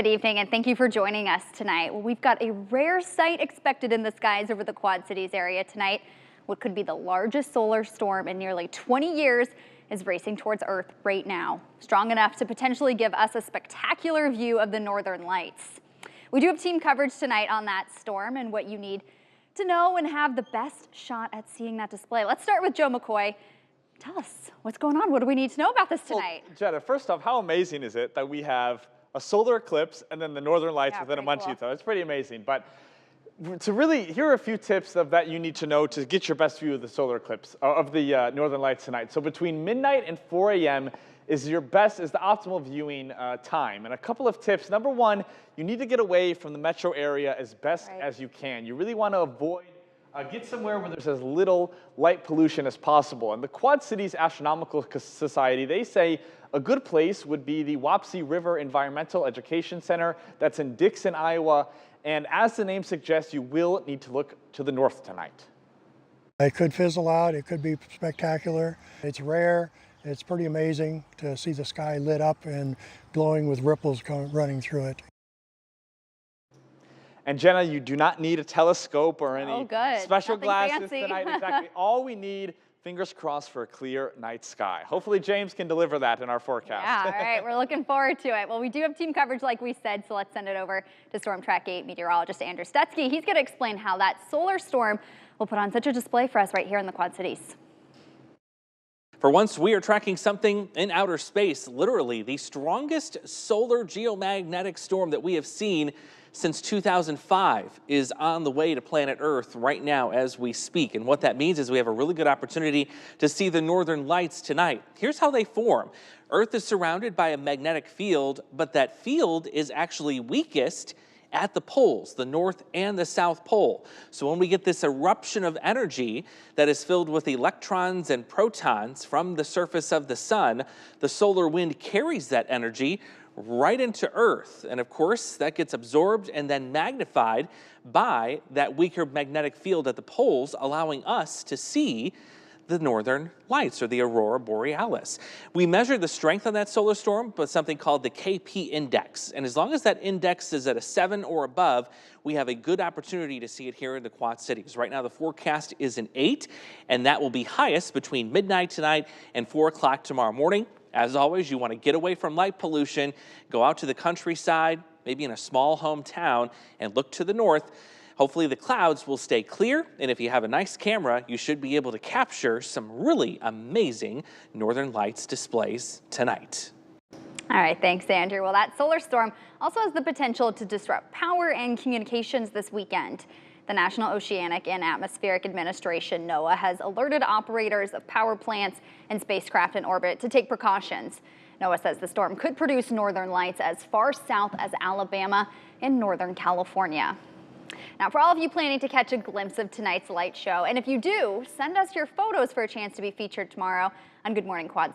Good evening and thank you for joining us tonight. Well, we've got a rare sight expected in the skies over the Quad Cities area tonight. What could be the largest solar storm in nearly 20 years is racing towards Earth right now, strong enough to potentially give us a spectacular view of the northern lights. We do have team coverage tonight on that storm and what you need to know and have the best shot at seeing that display. Let's start with Joe McCoy. Tell us what's going on. What do we need to know about this tonight? Well, Jenna, first off, how amazing is it that we have a solar eclipse and then the northern lights within a month? Cool. It's pretty amazing. But here are a few tips that you need to know to get your best view of the solar eclipse, of the northern lights tonight. So between midnight and 4 a.m. is the optimal viewing time. And a couple of tips. Number one, you need to get away from the metro area as best as you can. You really want to avoid get somewhere where there's as little light pollution as possible. And the Quad Cities Astronomical Society, they say a good place would be the Wapsie River Environmental Education Center that's in Dixon, Iowa. And as the name suggests, you will need to look to the north tonight. It could fizzle out. It could be spectacular. It's rare. It's pretty amazing to see the sky lit up and glowing with ripples running through it. And Jenna, you do not need a telescope or any special Nothing glasses fancy. tonight. Exactly. All we need, fingers crossed, for a clear night sky. Hopefully James can deliver that in our forecast. Yeah, all right. We're looking forward to it. Well, we do have team coverage like we said, so let's send it over to Storm Track 8 meteorologist Andrew Stutzky. He's going to explain how that solar storm will put on such a display for us right here in the Quad Cities. For once, we are tracking something in outer space, literally the strongest solar geomagnetic storm that we have seen since 2005 is on the way to planet Earth right now as we speak. And what that means is we have a really good opportunity to see the northern lights tonight. Here's how they form. Earth is surrounded by a magnetic field, but that field is actually weakest at the poles, the north and the south pole. So when we get this eruption of energy that is filled with electrons and protons from the surface of the sun, the solar wind carries that energy right into Earth. And of course, that gets absorbed and then magnified by that weaker magnetic field at the poles, allowing us to see the northern lights, or the Aurora Borealis. We measure the strength of that solar storm with something called the KP index. And as long as that index is at a 7 or above, we have a good opportunity to see it here in the Quad Cities. Right now, the forecast is an 8, and that will be highest between midnight tonight and 4 o'clock tomorrow morning. As always, you want to get away from light pollution, go out to the countryside, maybe in a small hometown, and look to the north. Hopefully the clouds will stay clear, and if you have a nice camera, you should be able to capture some really amazing northern lights displays tonight. All right, thanks, Andrew. Well, that solar storm also has the potential to disrupt power and communications this weekend. The National Oceanic and Atmospheric Administration, NOAA, has alerted operators of power plants and spacecraft in orbit to take precautions. NOAA says the storm could produce northern lights as far south as Alabama and northern California. Now, for all of you planning to catch a glimpse of tonight's light show, and if you do, send us your photos for a chance to be featured tomorrow on Good Morning Quad.